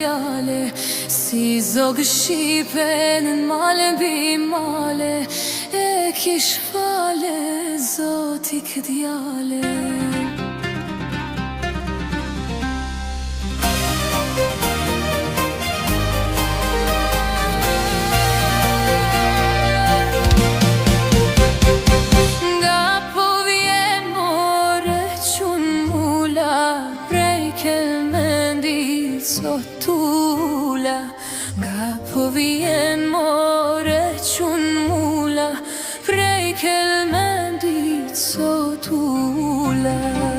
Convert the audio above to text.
ideale, si zogë shqipe në male bi male, e kish fale zoti këdjale. Sotula, nga po vjen more qun mula, prej kel mendit sotula.